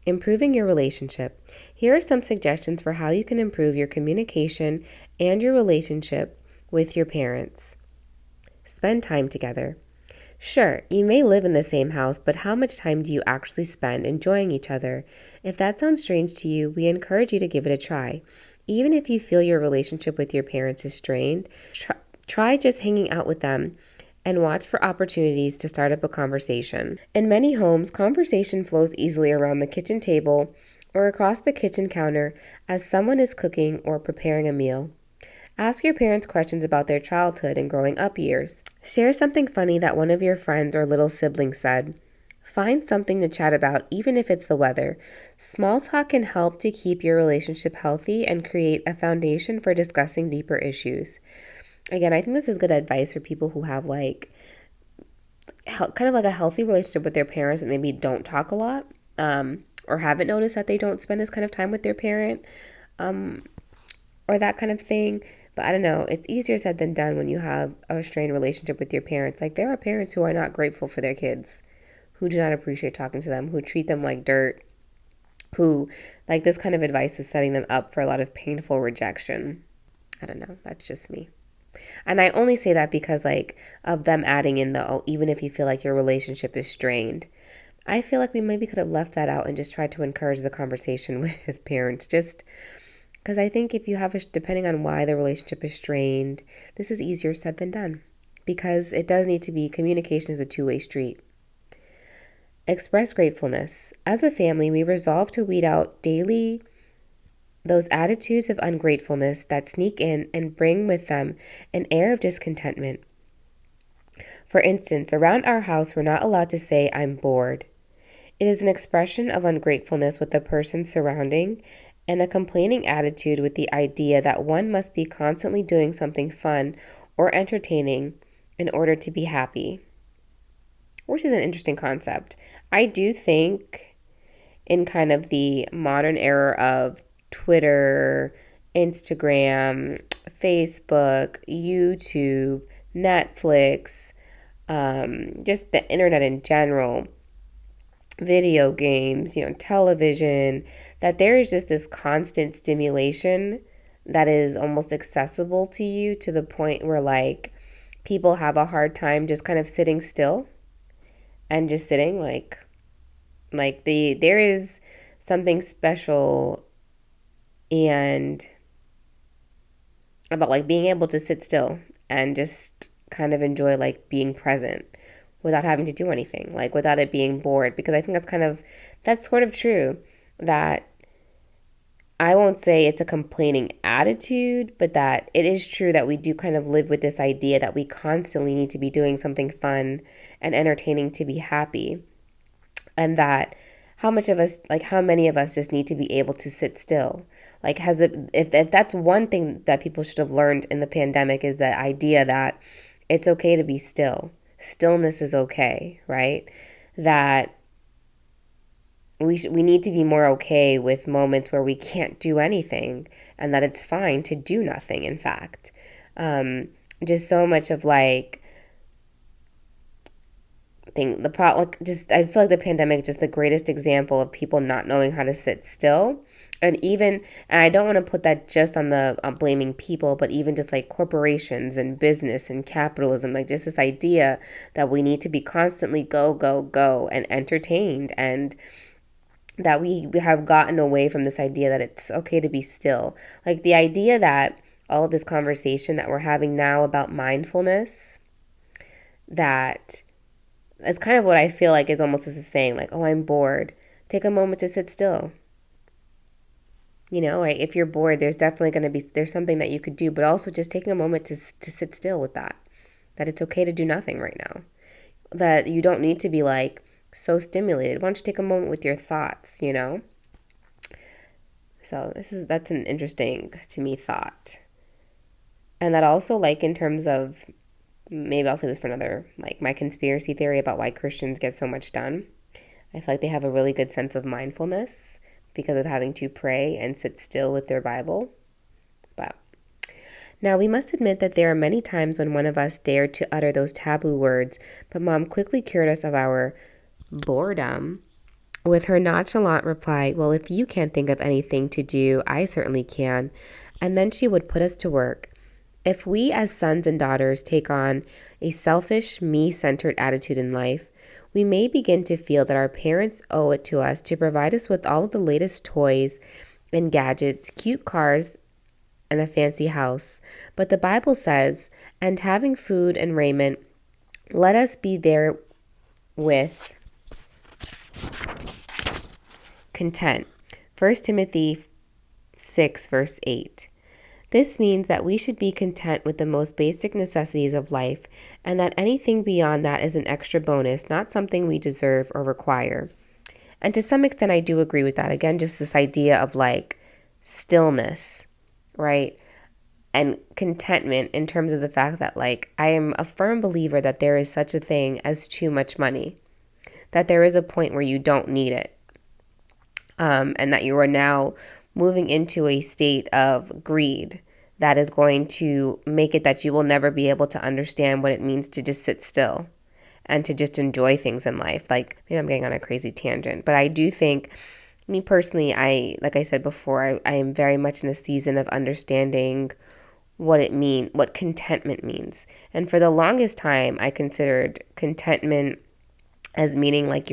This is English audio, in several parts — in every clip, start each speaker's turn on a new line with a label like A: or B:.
A: Improving your relationship. Here are some suggestions for how you can improve your communication and your relationship with your parents. Spend time together. Sure, you may live in the same house, but how much time do you actually spend enjoying each other? If that sounds strange to you, we encourage you to give it a try. Even if you feel your relationship with your parents is strained, try just hanging out with them and watch for opportunities to start up a conversation. In many homes, conversation flows easily around the kitchen table or across the kitchen counter as someone is cooking or preparing a meal. Ask your parents questions about their childhood and growing up years. Share something funny that one of your friends or little siblings said. Find something to chat about, even if it's the weather. Small talk can help to keep your relationship healthy and create a foundation for discussing deeper issues. Again, I think this is good advice for people who have kind of like a healthy relationship with their parents but maybe don't talk a lot, or haven't noticed that they don't spend this kind of time with their parent, or that kind of thing. But I don't know, it's easier said than done when you have a strained relationship with your parents. Like, there are parents who are not grateful for their kids, who do not appreciate talking to them, who treat them like dirt, who, like, this kind of advice is setting them up for a lot of painful rejection. I don't know, that's just me. And I only say that because, like, of them adding in the, oh, even if you feel like your relationship is strained. I feel like we maybe could have left that out and just tried to encourage the conversation with parents, just because I think if you have depending on why the relationship is strained, this is easier said than done. Because it does need to be, communication is a two-way street. Express gratefulness. As a family, we resolve to weed out daily those attitudes of ungratefulness that sneak in and bring with them an air of discontentment. For instance, around our house, we're not allowed to say, "I'm bored." It is an expression of ungratefulness with the person surrounding and a complaining attitude with the idea that one must be constantly doing something fun or entertaining in order to be happy, which is an interesting concept. I do think in kind of the modern era of Twitter, Instagram, Facebook, YouTube, Netflix, just the internet in general, video games, television, that there is just this constant stimulation that is almost accessible to you to the point where, like, people have a hard time just kind of sitting still and just sitting there is something special and about, like, being able to sit still and just kind of enjoy, like, being present without having to do anything, like, without it being bored. Because I think that's sort of true, that I won't say it's a complaining attitude, but that it is true that we do kind of live with this idea that we constantly need to be doing something fun and entertaining to be happy. And that how many of us just need to be able to sit still? Like, if that's one thing that people should have learned in the pandemic, is that idea that it's okay to be still. Stillness is okay, right? That we need to be more okay with moments where we can't do anything, and that it's fine to do nothing, in fact. Just so much of, like, the problem, just, I feel like the pandemic is just the greatest example of people not knowing how to sit still. And I don't want to put that just on blaming people, but even just like corporations and business and capitalism, like just this idea that we need to be constantly go, go, go and entertained, and that we have gotten away from this idea that it's okay to be still. Like, the idea that all of this conversation that we're having now about mindfulness, that is kind of what I feel like is almost as a saying, like, "Oh, I'm bored. Take a moment to sit still." Right? If you're bored, there's something that you could do, but also just taking a moment to sit still with that. That it's okay to do nothing right now. That you don't need to be, like, so stimulated. Why don't you take a moment with your thoughts, So that's an interesting, to me, thought. And that also, like, in terms of, maybe I'll say this for another, like, my conspiracy theory about why Christians get so much done. I feel like they have a really good sense of mindfulness because of having to pray and sit still with their Bible. But now, we must admit that there are many times when one of us dared to utter those taboo words, but Mom quickly cured us of our boredom with her nonchalant reply, "Well, if you can't think of anything to do, I certainly can." And then she would put us to work. If we as sons and daughters take on a selfish, me-centered attitude in life, we may begin to feel that our parents owe it to us to provide us with all of the latest toys and gadgets, cute cars, and a fancy house. But the Bible says, "And having food and raiment, let us be there with content." 1 Timothy 6, verse 8. This means that we should be content with the most basic necessities of life, and that anything beyond that is an extra bonus, not something we deserve or require. And to some extent, I do agree with that. Again, just this idea of like stillness, right? And contentment in terms of the fact that like I am a firm believer that there is such a thing as too much money, that there is a point where you don't need it, and that you are now moving into a state of greed that is going to make it that you will never be able to understand what it means to just sit still and to just enjoy things in life. Like, maybe I'm getting on a crazy tangent, but I do think, me personally, like I said before, I am very much in a season of understanding what contentment means. And for the longest time, I considered contentment as meaning like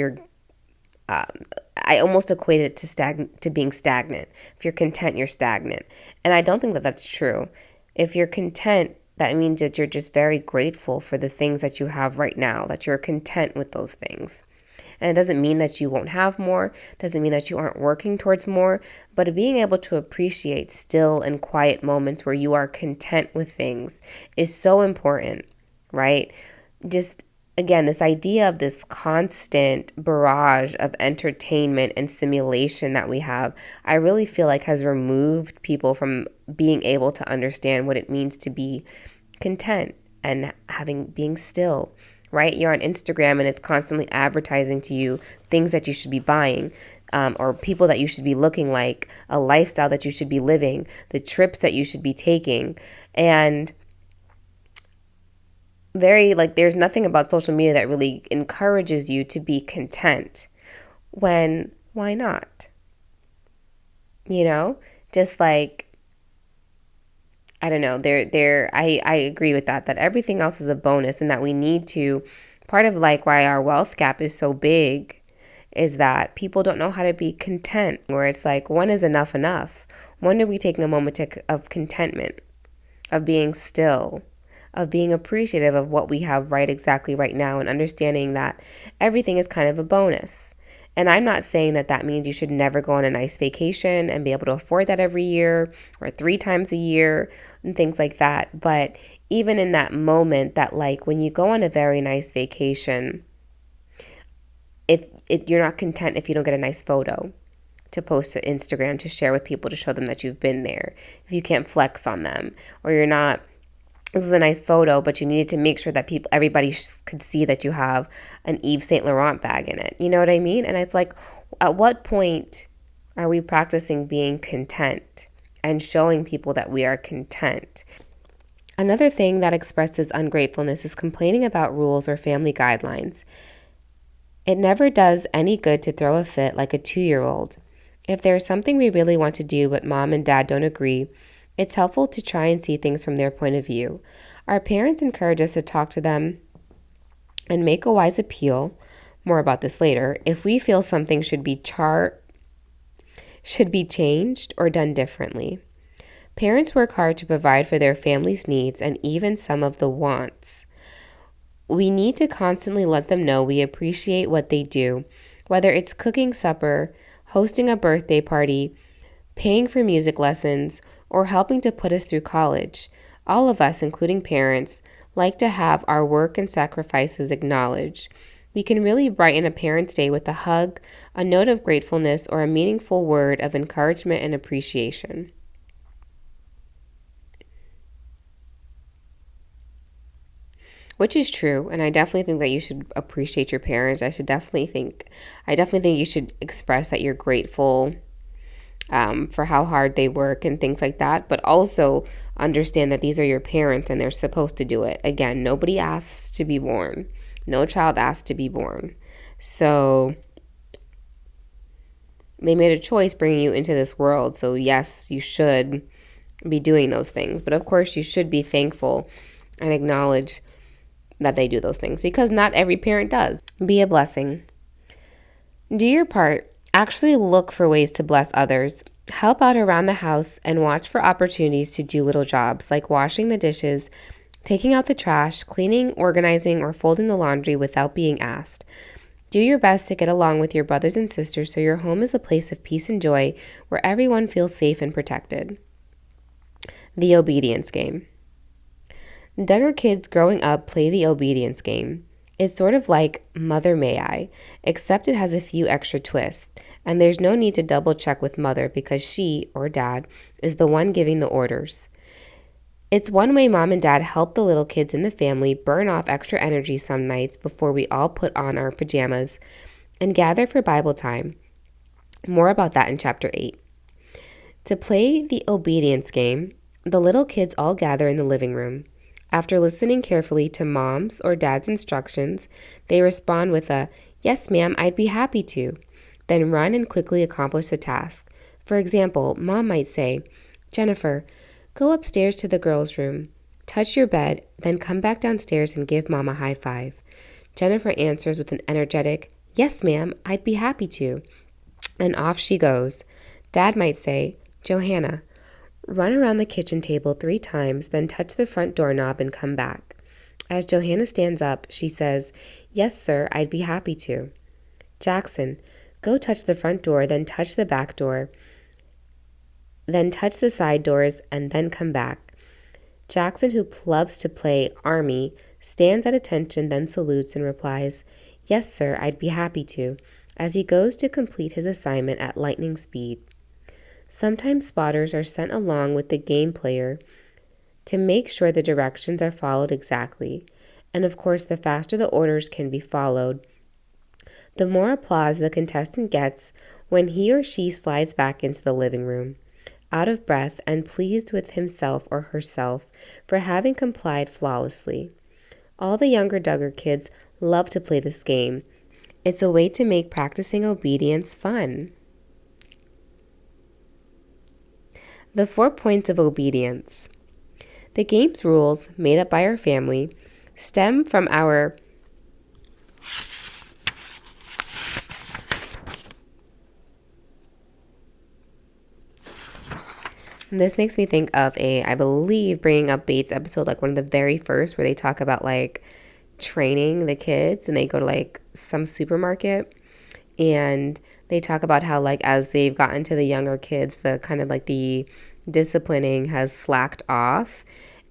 A: I almost equate it to being stagnant. If you're content, you're stagnant. And I don't think that that's true. If you're content, that means that you're just very grateful for the things that you have right now, that you're content with those things. And it doesn't mean that you won't have more, doesn't mean that you aren't working towards more, but being able to appreciate still and quiet moments where you are content with things is so important, right? Just again, this idea of this constant barrage of entertainment and simulation that we have, I really feel like has removed people from being able to understand what it means to be content and being still, right? You're on Instagram and it's constantly advertising to you things that you should be buying, or people that you should be looking like, a lifestyle that you should be living, the trips that you should be taking. And there's nothing about social media that really encourages you to be content. Why not? Just like, I don't know, I agree with that everything else is a bonus, and that we need to, part of like why our wealth gap is so big is that people don't know how to be content, where it's like, when is enough? When are we taking a moment of contentment, of being still, of being appreciative of what we have exactly right now, and understanding that everything is kind of a bonus. And I'm not saying that means you should never go on a nice vacation and be able to afford that every year or 3 times a year and things like that. But even in that moment, that like when you go on a very nice vacation, if you're not content if you don't get a nice photo to post to Instagram, to share with people, to show them that you've been there, if you can't flex on them, or you're not, this is a nice photo, but you needed to make sure that everybody could see that you have an Yves Saint Laurent bag in it. You know what I mean? And it's like, at what point are we practicing being content and showing people that we are content? Another thing that expresses ungratefulness is complaining about rules or family guidelines. It never does any good to throw a fit like a 2-year-old. If there's something we really want to do but mom and dad don't agree, it's helpful to try and see things from their point of view. Our parents encourage us to talk to them and make a wise appeal, more about this later, if we feel something should be changed or done differently. Parents work hard to provide for their family's needs and even some of the wants. We need to constantly let them know we appreciate what they do, whether it's cooking supper, hosting a birthday party, paying for music lessons, or helping to put us through college. All of us, including parents, like to have our work and sacrifices acknowledged. We can really brighten a parent's day with a hug, a note of gratefulness, or a meaningful word of encouragement and appreciation. Which is true, and I definitely think that you should appreciate your parents. I definitely think you should express that you're grateful for how hard they work and things like that, but also understand that these are your parents and they're supposed to do it. Again, nobody asks to be born. No child asks to be born. So They made a choice bringing you into this world. So yes, you should be doing those things. But of course, you should be thankful and acknowledge that they do those things, because not every parent does. Be a blessing. Do your part. Actually look for ways to bless others. Help out around the house and watch for opportunities to do little jobs like washing the dishes, taking out the trash, cleaning, organizing, or folding the laundry without being asked. Do your best to get along with your brothers and sisters so your home is a place of peace and joy where everyone feels safe and protected. The obedience game. Duggar kids growing up play the obedience game. It's sort of like Mother May I, except it has a few extra twists, and there's no need to double check with Mother because she, or Dad, is the one giving the orders. It's one way Mom and Dad help the little kids in the family burn off extra energy some nights before we all put on our pajamas and gather for Bible time. More about that in Chapter 8. To play the obedience game, the little kids all gather in the living room. After listening carefully to Mom's or Dad's instructions, they respond with a, "Yes, ma'am, I'd be happy to," then run and quickly accomplish the task. For example, Mom might say, "Jennifer, go upstairs to the girls' room, touch your bed, then come back downstairs and give Mom a high five." Jennifer answers with an energetic, "Yes, ma'am, I'd be happy to," and off she goes. Dad might say, "Johanna, run around the kitchen table 3 times, then touch the front doorknob and come back." As Johanna stands up, she says, "Yes, sir, I'd be happy to." Jackson, go touch the front door, then touch the back door, then touch the side doors, and then come back. Jackson, who loves to play army, stands at attention, then salutes and replies, "Yes, sir, I'd be happy to," as he goes to complete his assignment at lightning speed. Sometimes spotters are sent along with the game player to make sure the directions are followed exactly. And of course, the faster the orders can be followed, the more applause the contestant gets when he or she slides back into the living room, out of breath and pleased with himself or herself for having complied flawlessly. All the younger Duggar kids love to play this game. It's a way to make practicing obedience fun. The 4 points of obedience. The game's rules, made up by our family, stem from our This makes me think of I believe, Bringing Up Bates episode, like one of the very first, where they talk about like training the kids and they go to like some supermarket and they talk about how like as they've gotten to the younger kids, the kind of like the disciplining has slacked off.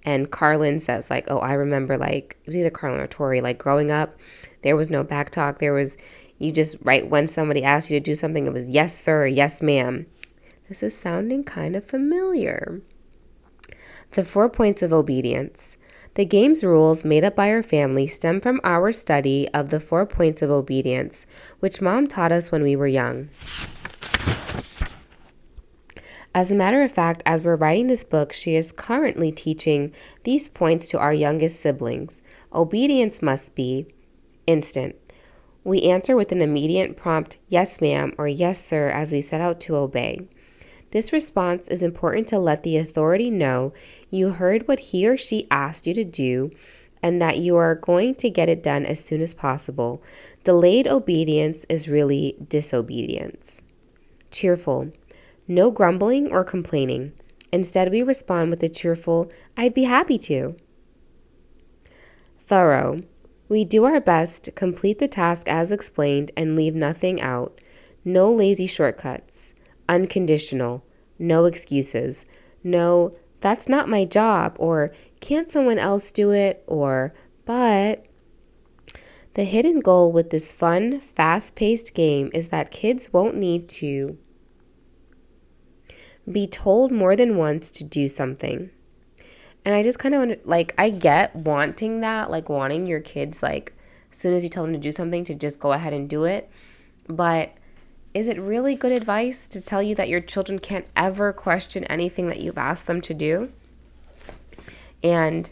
A: And Carlin says like, "Oh, I remember like," it was either Carlin or Tori, like growing up, there was no back talk. There was, you just, right when somebody asked you to do something, it was yes, sir, yes, ma'am. This is sounding kind of familiar. The 4 points of obedience. The game's rules, made up by our family, stem from our study of the 4 points of obedience, which Mom taught us when we were young. As a matter of fact, as we're writing this book, she is currently teaching these points to our youngest siblings. Obedience must be instant. We answer with an immediate prompt, "Yes, ma'am," or "Yes, sir," as we set out to obey. This response is important to let the authority know you heard what he or she asked you to do and that you are going to get it done as soon as possible. Delayed obedience is really disobedience. Cheerful. No grumbling or complaining. Instead, we respond with a cheerful, "I'd be happy to." Thorough. We do our best to complete the task as explained and leave nothing out. No lazy shortcuts. Unconditional. No excuses. No, "That's not my job," or "Can't someone else do it?" or "But." The hidden goal with this fun, fast-paced game is that kids won't need to be told more than once to do something. And I just kind of like, I get wanting that, like wanting your kids, like as soon as you tell them to do something, to just go ahead and do it. But is it really good advice to tell you that your children can't ever question anything that you've asked them to do? And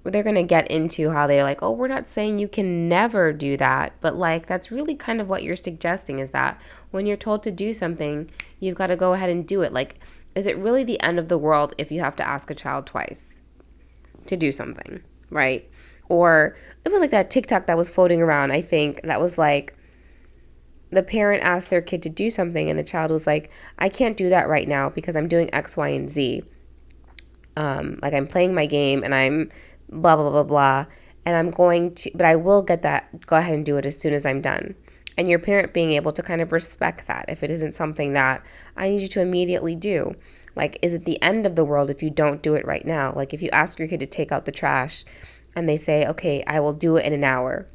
A: they're going to get into how they're like, oh, we're not saying you can never do that. But like, that's really kind of what you're suggesting, is that when you're told to do something, you've got to go ahead and do it. Like, is it really the end of the world if you have to ask a child twice to do something, right? Or it was like that TikTok that was floating around, I think, that was like, the parent asked their kid to do something and the child was like, I can't do that right now because I'm doing X, Y, and Z. Like I'm playing my game and I'm blah, blah, blah, blah. And I'm going to, but I will go ahead and do it as soon as I'm done. And your parent being able to kind of respect that if it isn't something that I need you to immediately do. Like, is it the end of the world if you don't do it right now? Like if you ask your kid to take out the trash and they say, okay, I will do it in an hour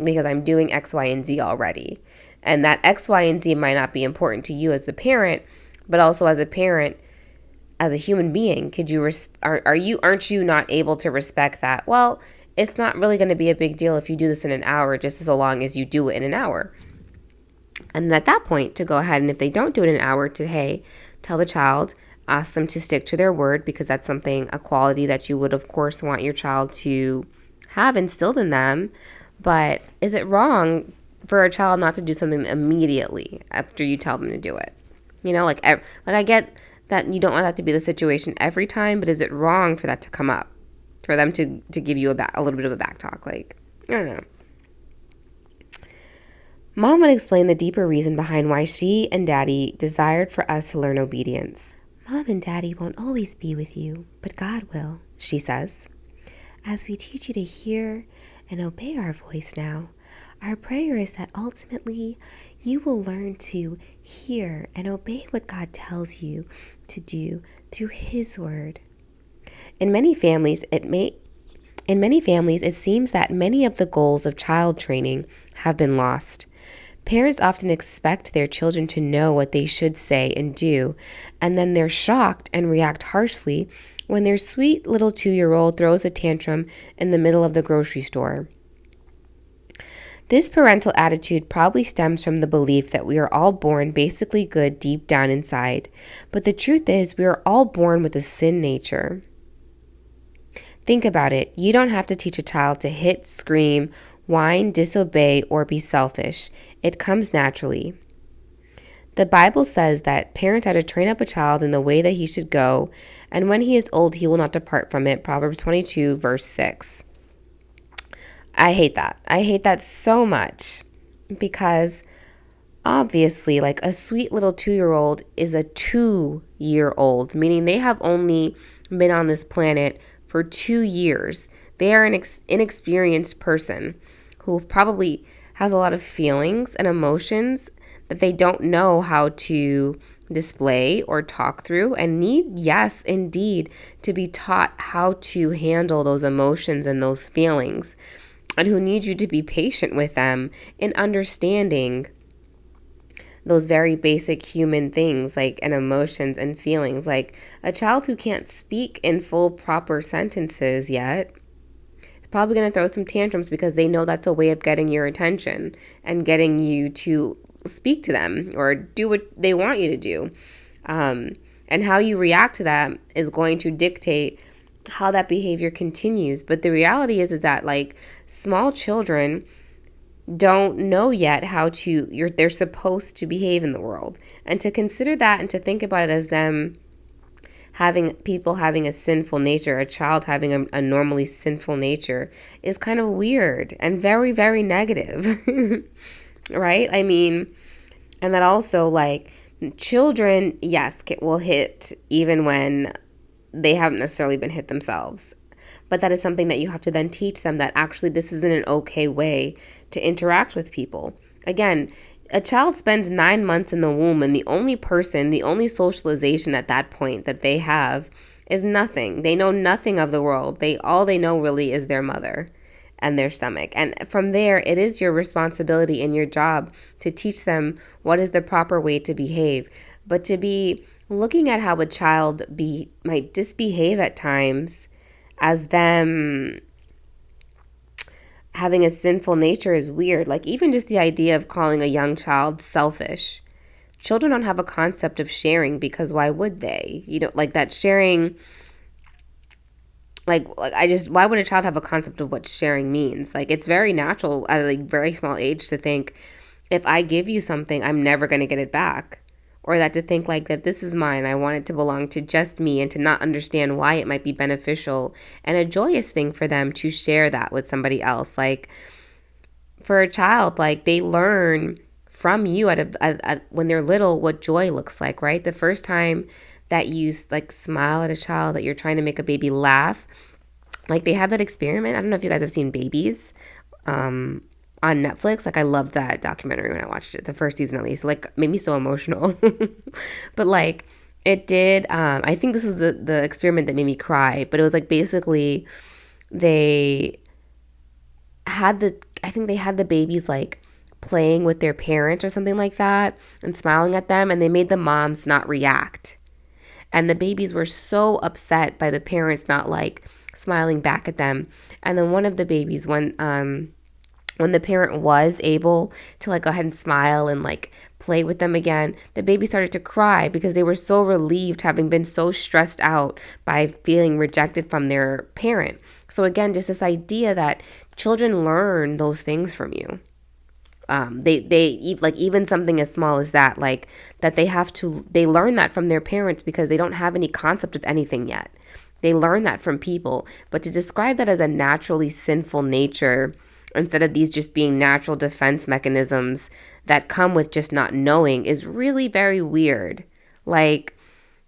A: because I'm doing X, Y, and Z already. And that X, Y, and Z might not be important to you as the parent, but also as a parent, as a human being, aren't you not able to respect that? Well, it's not really going to be a big deal if you do this in an hour, just as long as you do it in an hour. And at that point, to go ahead and if they don't do it in an hour, hey, tell the child, ask them to stick to their word, because that's a quality that you would, of course, want your child to have instilled in them. But is it wrong for a child not to do something immediately after you tell them to do it? You know, like I get that you don't want that to be the situation every time, but is it wrong for that to come up? For them to give you a little bit of a back talk? Like, I don't know. Mom would explain the deeper reason behind why she and Daddy desired for us to learn obedience. Mom and Daddy won't always be with you, but God will, she says. As we teach you to hear and obey our voice now, our prayer is that ultimately you will learn to hear and obey what God tells you to do through His word. In many families, it seems that many of the goals of child training have been lost. Parents often expect their children to know what they should say and do, and then they're shocked and react harshly when their sweet little 2-year-old throws a tantrum in the middle of the grocery store. This parental attitude probably stems from the belief that we are all born basically good deep down inside, but the truth is we are all born with a sin nature. Think about it. You don't have to teach a child to hit, scream, whine, disobey, or be selfish. It comes naturally. The Bible says that parents are to train up a child in the way that he should go, and when he is old, he will not depart from it. Proverbs 22, verse 6. I hate that. I hate that so much, because obviously, like, a sweet little 2-year-old is a 2-year-old, meaning they have only been on this planet for 2 years. They are an inexperienced person who probably has a lot of feelings and emotions that they don't know how to display or talk through, and need, yes, indeed, to be taught how to handle those emotions and those feelings, and who need you to be patient with them in understanding those very basic human things, like, and emotions and feelings. Like, a child who can't speak in full proper sentences yet is probably going to throw some tantrums because they know that's a way of getting your attention and getting you to speak to them or do what they want you to do. And how you react to that is going to dictate how that behavior continues. But the reality is that, like, small children don't know yet how they're supposed to behave in the world. And to consider that and to think about it as them having a sinful nature, a child having a normally sinful nature, is kind of weird and very, very negative. Right? I mean, and that also, like, children, yes, will hit even when they haven't necessarily been hit themselves. But that is something that you have to then teach them, that actually this isn't an okay way to interact with people. Again, a child spends 9 months in the womb, and the only socialization at that point that they have is nothing. They know nothing of the world. All they know really is their mother and their stomach. And from there, it is your responsibility and your job to teach them what is the proper way to behave. But to be looking at how a child might disbehave at times as them having a sinful nature is weird. Like, even just the idea of calling a young child selfish. Children don't have a concept of sharing, because why would they? You know, like, that sharing like I just, why would a child have a concept of what sharing means? Like, it's very natural at a like very small age to think, if I give you something, I'm never going to get it back. Or that to think like that this is mine, I want it to belong to just me, and to not understand why it might be beneficial and a joyous thing for them to share that with somebody else. Like, for a child, like, they learn from you when they're little what joy looks like, right? The first time that you like smile at a child, that you're trying to make a baby laugh, like, they have that experiment. I don't know if you guys have seen Babies on Netflix. Like, I loved that documentary when I watched it, the first season at least. Like, made me so emotional. But like, it did. I think this is the experiment that made me cry. But it was like, basically, they had the I think they had the babies like playing with their parents or something like that and smiling at them, and they made the moms not react. And the babies were so upset by the parents not like smiling back at them. And then one of the babies, when the parent was able to like go ahead and smile and like play with them again, the baby started to cry because they were so relieved, having been so stressed out by feeling rejected from their parent. So again, just this idea that children learn those things from you. They like, even something as small as that, like that they learn that from their parents because they don't have any concept of anything yet. They learn that from people. But to describe that as a naturally sinful nature, instead of these just being natural defense mechanisms that come with just not knowing, is really very weird. Like,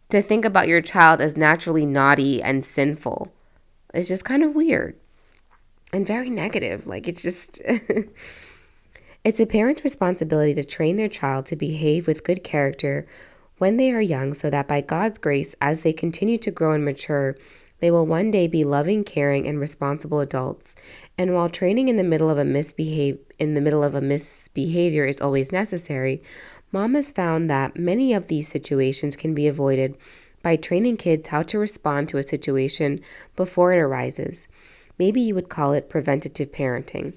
A: to think about your child as naturally naughty and sinful is just kind of weird and very negative. Like, it's just it's a parent's responsibility to train their child to behave with good character when they are young, so that by God's grace, as they continue to grow and mature, they will one day be loving, caring, and responsible adults. And while training in the middle of a misbehavior is always necessary, Mom has found that many of these situations can be avoided by training kids how to respond to a situation before it arises. Maybe you would call it preventative parenting.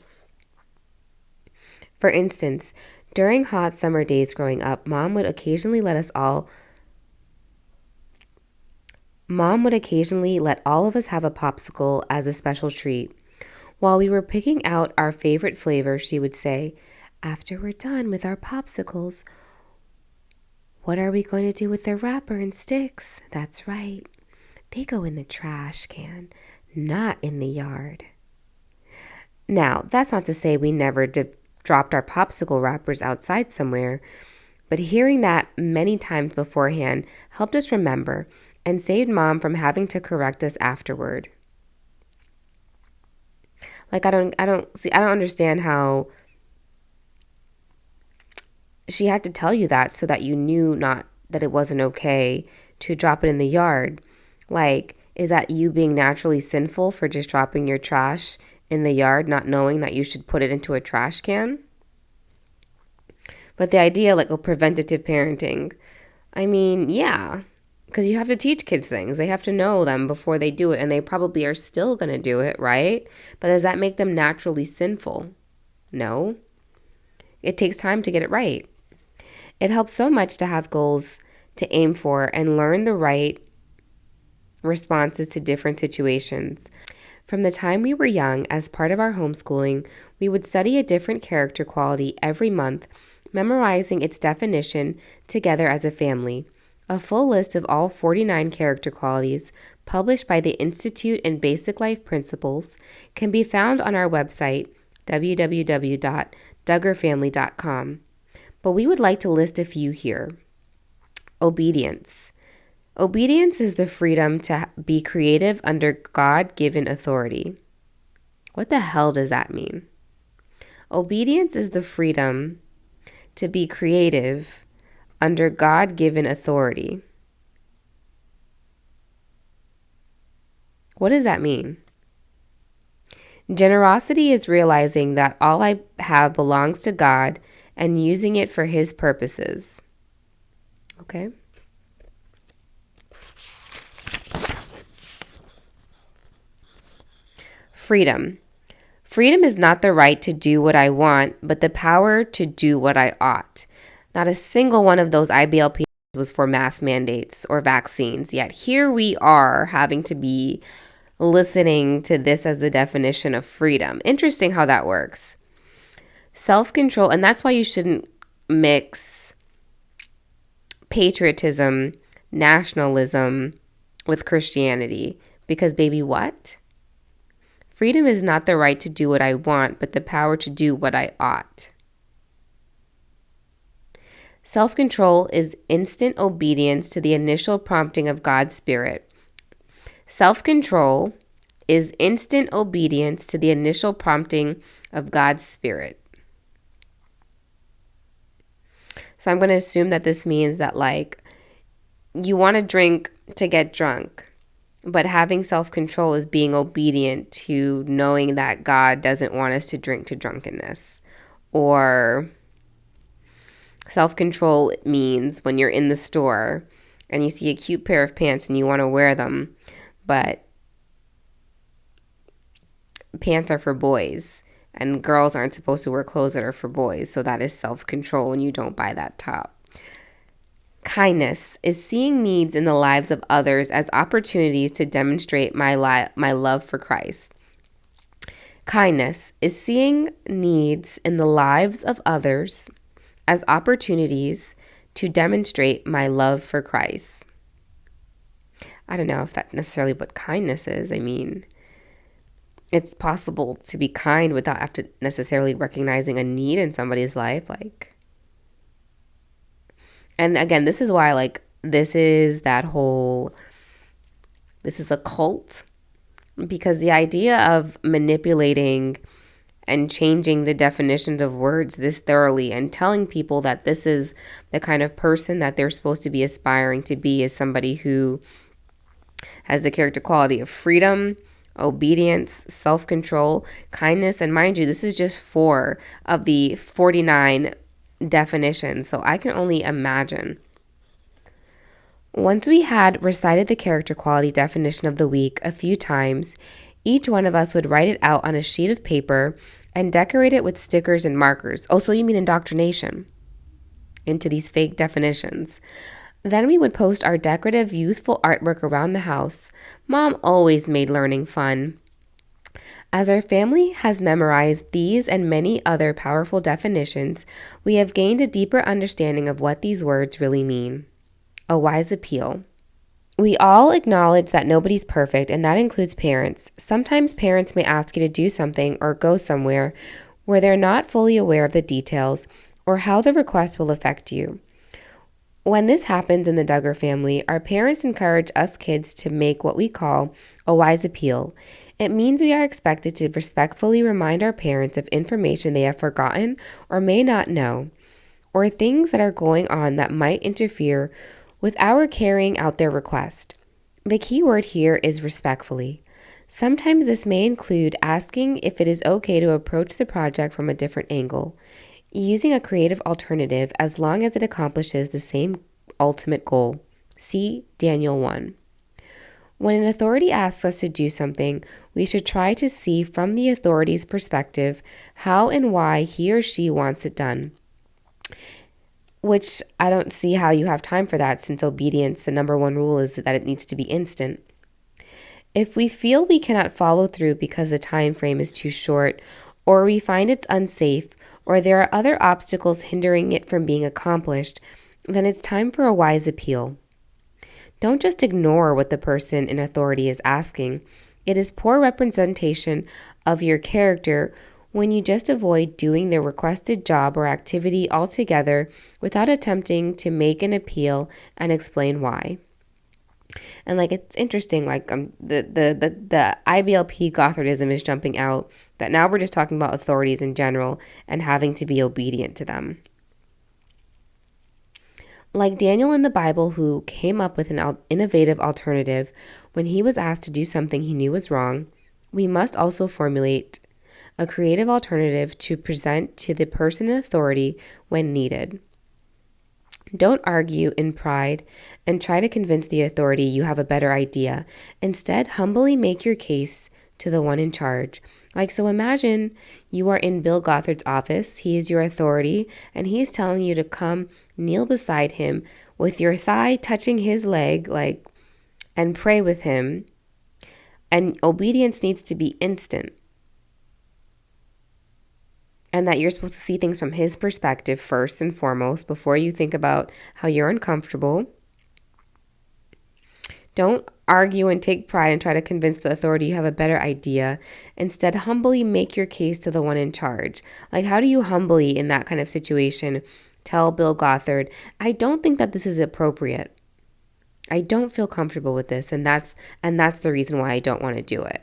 A: For instance, during hot summer days growing up, Mom would occasionally let all of us have a popsicle as a special treat. While we were picking out our favorite flavor, she would say, "After we're done with our popsicles, what are we going to do with the wrapper and sticks? That's right. They go in the trash can, not in the yard." Now, that's not to say we never dropped our popsicle wrappers outside somewhere, but hearing that many times beforehand helped us remember and saved Mom from having to correct us afterward. Like, I don't understand how she had to tell you that so that you knew not that it wasn't okay to drop it in the yard. Like, is that you being naturally sinful for just dropping your trash in the yard, not knowing that you should put it into a trash can? But the idea, like, of preventative parenting, I mean, yeah, because you have to teach kids things. They have to know them before they do it, and they probably are still going to do it, right? But does that make them naturally sinful? No. It takes time to get it right. It helps so much to have goals to aim for and learn the right responses to different situations. From the time we were young, as part of our homeschooling, we would study a different character quality every month, memorizing its definition together as a family. A full list of all 49 character qualities, published by the Institute in Basic Life Principles, can be found on our website, www.duggarfamily.com. But we would like to list a few here. Obedience. Obedience is the freedom to be creative under God-given authority. What the hell does that mean? Obedience is the freedom to be creative under God-given authority. What does that mean? Generosity is realizing that all I have belongs to God and using it for His purposes. Okay? Freedom. Freedom is not the right to do what I want, but the power to do what I ought. Not a single one of those IBLP was for mass mandates or vaccines, yet here we are having to be listening to this as the definition of freedom. Interesting how that works. Self-control, and that's why you shouldn't mix patriotism, nationalism with Christianity. Because, baby, what? Freedom is not the right to do what I want, but the power to do what I ought. Self-control is instant obedience to the initial prompting of God's Spirit. Self-control is instant obedience to the initial prompting of God's Spirit. So I'm going to assume that this means that, like, you want to drink to get drunk, but having self-control is being obedient to knowing that God doesn't want us to drink to drunkenness. Or self-control means when you're in the store and you see a cute pair of pants and you want to wear them, but pants are for boys and girls aren't supposed to wear clothes that are for boys. So that is self-control when you don't buy that top. Kindness is seeing needs in the lives of others as opportunities to demonstrate my love for Christ. Kindness is seeing needs in the lives of others as opportunities to demonstrate my love for Christ. I don't know if that's necessarily what kindness is. I mean, it's possible to be kind without after necessarily recognizing a need in somebody's life, like. And again, this is why, like, this is a cult, because the idea of manipulating and changing the definitions of words this thoroughly and telling people that this is the kind of person that they're supposed to be aspiring to be is somebody who has the character quality of freedom, obedience, self-control, kindness, and mind you, this is just 4 of the 49 definitions, so I can only imagine. Once we had recited the character quality definition of the week a few times, each one of us would write it out on a sheet of paper and decorate it with stickers and markers. Oh, so you mean indoctrination into these fake definitions. Then we would post our decorative, youthful artwork around the house. Mom always made learning fun. As our family has memorized these and many other powerful definitions, we have gained a deeper understanding of what these words really mean. A wise appeal. We all acknowledge that nobody's perfect, and that includes parents. Sometimes parents may ask you to do something or go somewhere where they're not fully aware of the details or how the request will affect you. When this happens in the Duggar family, our parents encourage us kids to make what we call a wise appeal. It means we are expected to respectfully remind our parents of information they have forgotten or may not know, or things that are going on that might interfere with our carrying out their request. The key word here is respectfully. Sometimes this may include asking if it is okay to approach the project from a different angle, using a creative alternative as long as it accomplishes the same ultimate goal. See Daniel 1. When an authority asks us to do something, we should try to see from the authority's perspective how and why he or she wants it done. Which I don't see how you have time for that, since obedience, the number one rule is that it needs to be instant. If we feel we cannot follow through because the time frame is too short, or we find it's unsafe, or there are other obstacles hindering it from being accomplished, then it's time for a wise appeal. Don't just ignore what the person in authority is asking. It is poor representation of your character when you just avoid doing the requested job or activity altogether without attempting to make an appeal and explain why. And like, it's interesting, like the IBLP Gothardism is jumping out, that now we're just talking about authorities in general and having to be obedient to them. Like Daniel in the Bible, who came up with an innovative alternative when he was asked to do something he knew was wrong, we must also formulate a creative alternative to present to the person in authority when needed. Don't argue in pride and try to convince the authority you have a better idea. Instead, humbly make your case to the one in charge. Like, so imagine you are in Bill Gothard's office. He is your authority, and he is telling you to come kneel beside him with your thigh touching his leg, like, and pray with him. And obedience needs to be instant. And that you're supposed to see things from his perspective first and foremost before you think about how you're uncomfortable. Don't argue and take pride and try to convince the authority you have a better idea. Instead, humbly make your case to the one in charge. Like, how do you humbly, in that kind of situation, tell Bill Gothard, I don't think that this is appropriate. I don't feel comfortable with this, and that's the reason why I don't want to do it.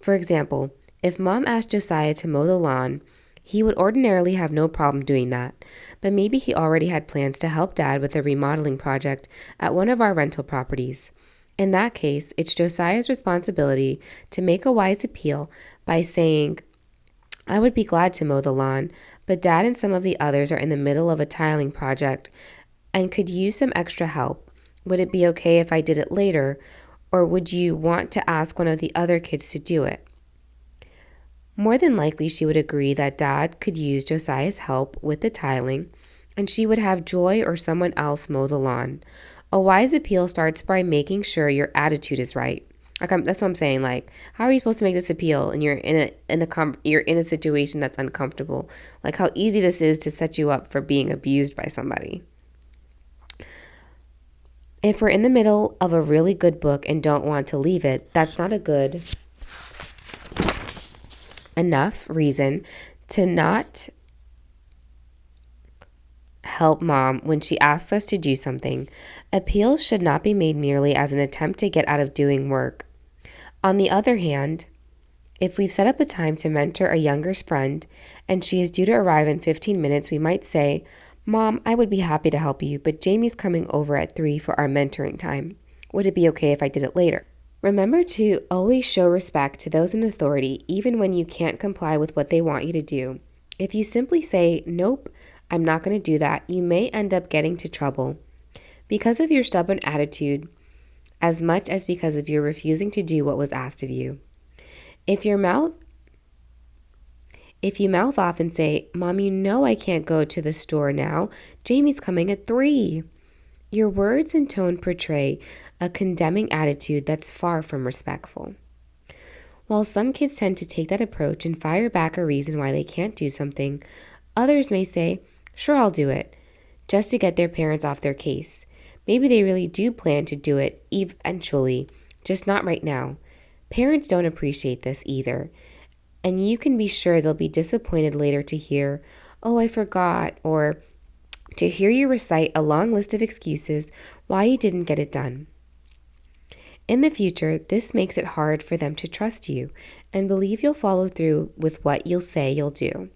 A: For example, if Mom asked Josiah to mow the lawn, he would ordinarily have no problem doing that, but maybe he already had plans to help Dad with a remodeling project at one of our rental properties. In that case, it's Josiah's responsibility to make a wise appeal by saying, I would be glad to mow the lawn, but Dad and some of the others are in the middle of a tiling project and could use some extra help. Would it be okay if I did it later, or would you want to ask one of the other kids to do it? More than likely, she would agree that Dad could use Josiah's help with the tiling, and she would have Joy or someone else mow the lawn. A wise appeal starts by making sure your attitude is right. That's what I'm saying. Like, how are you supposed to make this appeal and you're in a situation that's uncomfortable? Like, how easy this is to set you up for being abused by somebody. If we're in the middle of a really good book and don't want to leave it, that's not a good enough reason to not help Mom when she asks us to do something. Appeals should not be made merely as an attempt to get out of doing work. On the other hand, if we've set up a time to mentor a younger friend and she is due to arrive in 15 minutes, we might say, Mom, I would be happy to help you, but Jamie's coming over at 3 for our mentoring time. Would it be okay if I did it later? Remember to always show respect to those in authority, even when you can't comply with what they want you to do. If you simply say, nope, I'm not going to do that, you may end up getting into trouble. Because of your stubborn attitude, as much as because of your refusing to do what was asked of you. If you mouth off and say, Mom, you know I can't go to the store now. Jamie's coming at 3. Your words and tone portray a condemning attitude that's far from respectful. While some kids tend to take that approach and fire back a reason why they can't do something, others may say, sure, I'll do it, just to get their parents off their case. Maybe they really do plan to do it eventually, just not right now. Parents don't appreciate this either, and you can be sure they'll be disappointed later to hear, oh, I forgot, or to hear you recite a long list of excuses why you didn't get it done. In the future, this makes it hard for them to trust you and believe you'll follow through with what you'll say you'll do.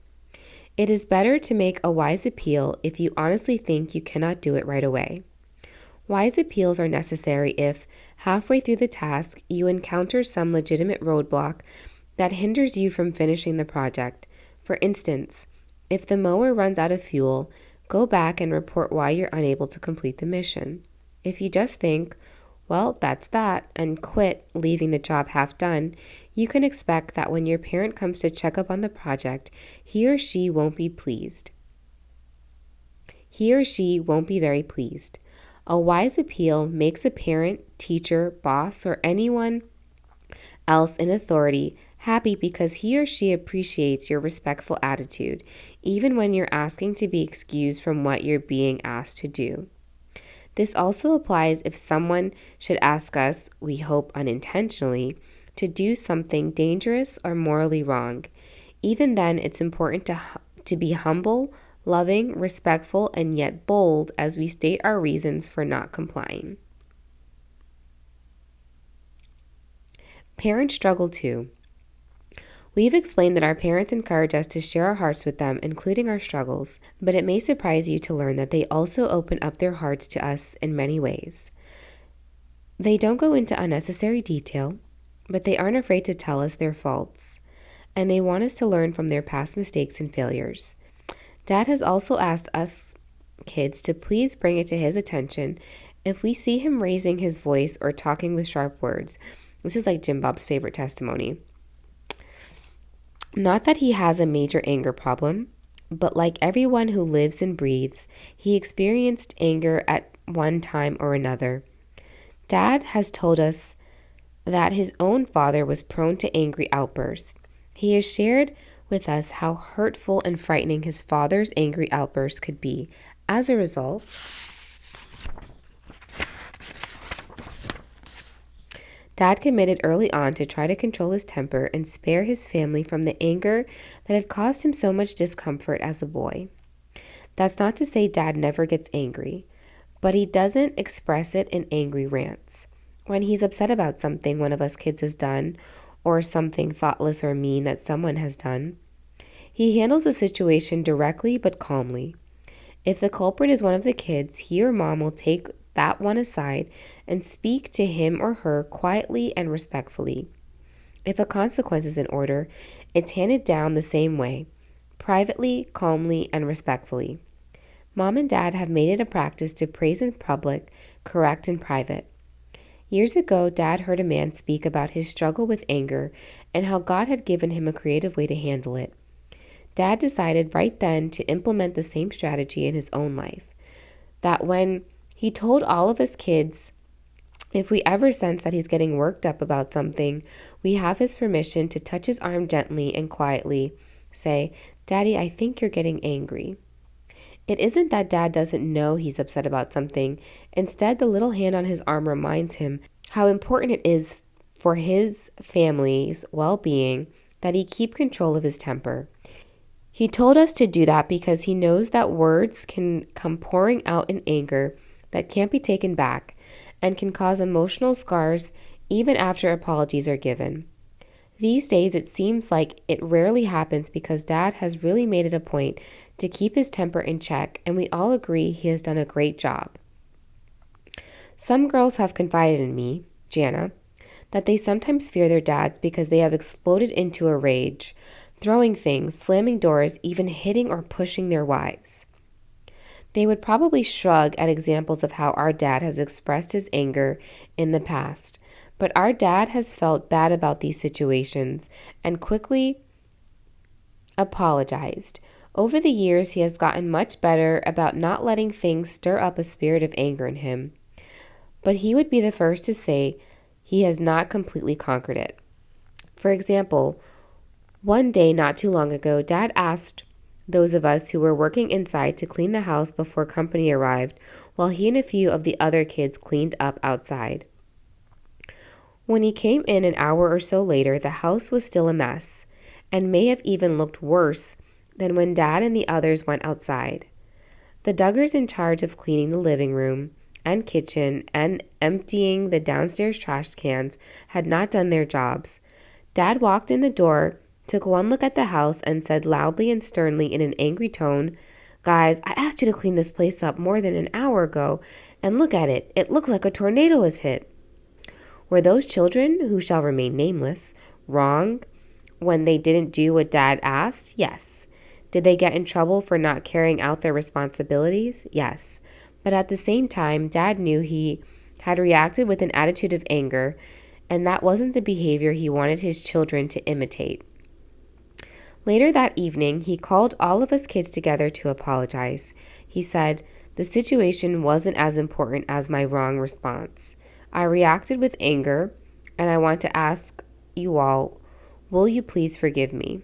A: It is better to make a wise appeal if you honestly think you cannot do it right away. Wise appeals are necessary if, halfway through the task, you encounter some legitimate roadblock that hinders you from finishing the project. For instance, if the mower runs out of fuel, go back and report why you're unable to complete the mission. If you just think, well, that's that, and quit, leaving the job half done, you can expect that when your parent comes to check up on the project, he or she won't be pleased. He or she won't be very pleased. A wise appeal makes a parent, teacher, boss, or anyone else in authority happy because he or she appreciates your respectful attitude, even when you're asking to be excused from what you're being asked to do. This also applies if someone should ask us, we hope unintentionally, to do something dangerous or morally wrong. Even then, it's important to be humble, loving, respectful, and yet bold as we state our reasons for not complying. Parents struggle too. We've explained that our parents encourage us to share our hearts with them, including our struggles, but it may surprise you to learn that they also open up their hearts to us in many ways. They don't go into unnecessary detail, but they aren't afraid to tell us their faults, and they want us to learn from their past mistakes and failures. Dad has also asked us kids to please bring it to his attention if we see him raising his voice or talking with sharp words. This is like Jim Bob's favorite testimony. Not that he has a major anger problem, but like everyone who lives and breathes, he experienced anger at one time or another. Dad has told us that his own father was prone to angry outbursts. He has shared with us how hurtful and frightening his father's angry outbursts could be. As a result, Dad committed early on to try to control his temper and spare his family from the anger that had caused him so much discomfort as a boy. That's not to say Dad never gets angry, but he doesn't express it in angry rants. When he's upset about something one of us kids has done, or something thoughtless or mean that someone has done, he handles the situation directly but calmly. If the culprit is one of the kids, he or mom will take that one aside and speak to him or her quietly and respectfully. If a consequence is in order, it's handed down the same way, privately, calmly, and respectfully. Mom and Dad have made it a practice to praise in public, correct in private. Years ago, Dad heard a man speak about his struggle with anger and how God had given him a creative way to handle it. Dad decided right then to implement the same strategy in his own life. That when he told all of us kids, if we ever sense that he's getting worked up about something, we have his permission to touch his arm gently and quietly, say, "Daddy, I think you're getting angry." It isn't that Dad doesn't know he's upset about something. Instead, the little hand on his arm reminds him how important it is for his family's well-being that he keep control of his temper. He told us to do that because he knows that words can come pouring out in anger that can't be taken back and can cause emotional scars even after apologies are given. These days, it seems like it rarely happens because Dad has really made it a point to keep his temper in check, and we all agree he has done a great job. Some girls have confided in me, Jana, that they sometimes fear their dads because they have exploded into a rage, throwing things, slamming doors, even hitting or pushing their wives. They would probably shrug at examples of how our dad has expressed his anger in the past, but our dad has felt bad about these situations and quickly apologized. Over the years, he has gotten much better about not letting things stir up a spirit of anger in him, but he would be the first to say he has not completely conquered it. For example, one day not too long ago, Dad asked those of us who were working inside to clean the house before company arrived, while he and a few of the other kids cleaned up outside. When he came in an hour or so later, the house was still a mess, and may have even looked worse than when Dad and the others went outside. The Duggars in charge of cleaning the living room and kitchen and emptying the downstairs trash cans had not done their jobs. Dad walked in the door, took one look at the house, and said loudly and sternly in an angry tone, "Guys, I asked you to clean this place up more than an hour ago, and look at it. It looks like a tornado has hit." Were those children, who shall remain nameless, wrong when they didn't do what Dad asked? Yes. Did they get in trouble for not carrying out their responsibilities? Yes. But at the same time, Dad knew he had reacted with an attitude of anger, and that wasn't the behavior he wanted his children to imitate. Later that evening, he called all of us kids together to apologize. He said, "The situation wasn't as important as my wrong response. I reacted with anger, and I want to ask you all, will you please forgive me?"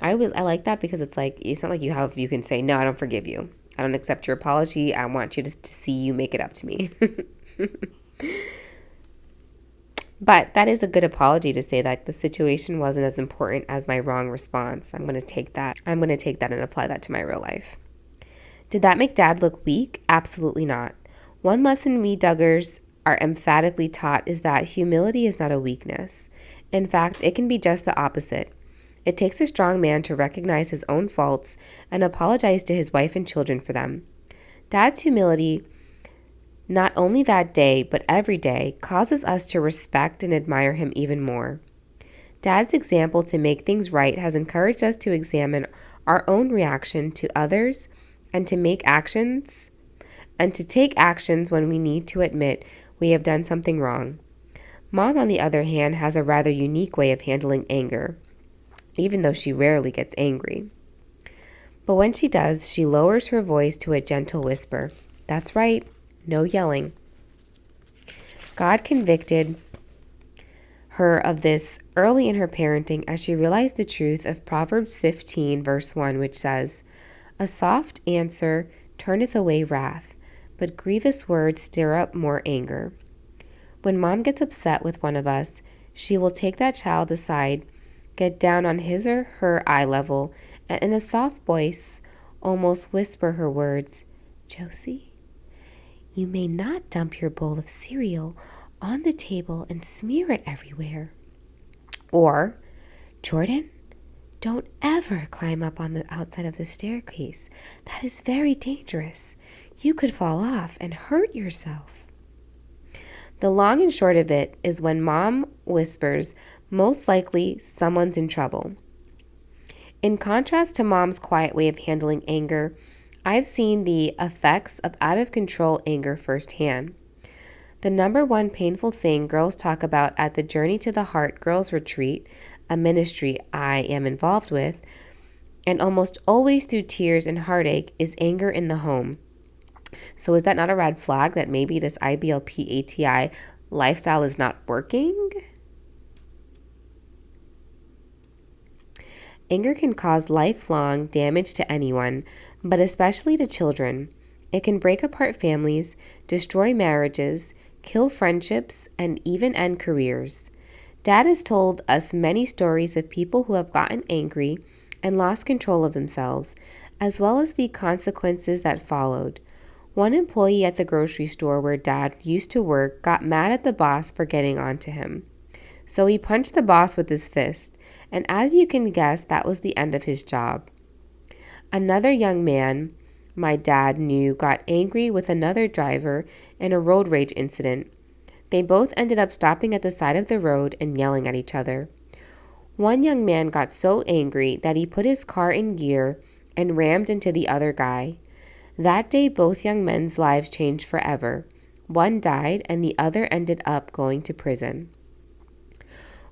A: I like that because it's not like you can say, "No, I don't forgive you. I don't accept your apology. I want you to see you make it up to me." But that is a good apology to say that the situation wasn't as important as my wrong response. I'm going to take that. I'm going to take that and apply that to my real life. Did that make Dad look weak? Absolutely not. One lesson we Duggars are emphatically taught is that humility is not a weakness. In fact, it can be just the opposite. It takes a strong man to recognize his own faults and apologize to his wife and children for them. Dad's humility, not only that day, but every day, causes us to respect and admire him even more. Dad's example to make things right has encouraged us to examine our own reaction to others and to take actions when we need to admit we have done something wrong. Mom, on the other hand, has a rather unique way of handling anger, even though she rarely gets angry. But when she does, she lowers her voice to a gentle whisper. That's right, no yelling. God convicted her of this early in her parenting as she realized the truth of Proverbs 15, verse 1, which says, "A soft answer turneth away wrath, but grievous words stir up more anger." When mom gets upset with one of us, she will take that child aside, get down on his or her eye level, and in a soft voice, almost whisper her words, "Josie, you may not dump your bowl of cereal on the table and smear it everywhere." Or, "Jordan, don't ever climb up on the outside of the staircase. That is very dangerous. You could fall off and hurt yourself." The long and short of it is when mom whispers, most likely someone's in trouble. In contrast to mom's quiet way of handling anger, I've seen the effects of out-of-control anger firsthand. The number one painful thing girls talk about at the Journey to the Heart Girls Retreat, a ministry I am involved with, and almost always through tears and heartache, is anger in the home. So is that not a red flag that maybe this IBLPATI lifestyle is not working? Anger can cause lifelong damage to anyone, but especially to children. It can break apart families, destroy marriages, kill friendships, and even end careers. Dad has told us many stories of people who have gotten angry and lost control of themselves, as well as the consequences that followed. One employee at the grocery store where Dad used to work got mad at the boss for getting on to him. So he punched the boss with his fist, and as you can guess, that was the end of his job. Another young man my dad knew got angry with another driver in a road rage incident. They both ended up stopping at the side of the road and yelling at each other. One young man got so angry that he put his car in gear and rammed into the other guy. That day, both young men's lives changed forever. One died, and the other ended up going to prison.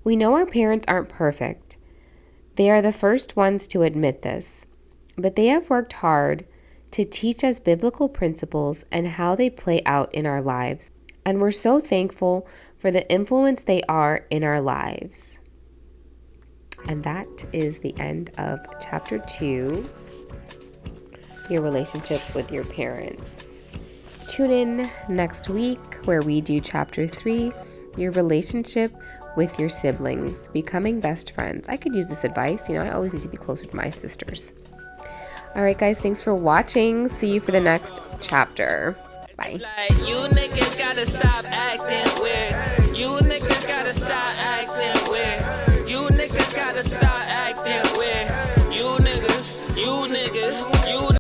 A: We know our parents aren't perfect. They are the first ones to admit this. But they have worked hard to teach us biblical principles and how they play out in our lives. And we're so thankful for the influence they are in our lives. And that is the end of chapter 2. Your relationship with your parents. Tune in next week where we do chapter 3, your relationship with your siblings, becoming best friends. I could use this advice. I always need to be closer to my sisters. All right, guys, thanks for watching. See you for the next chapter. Bye.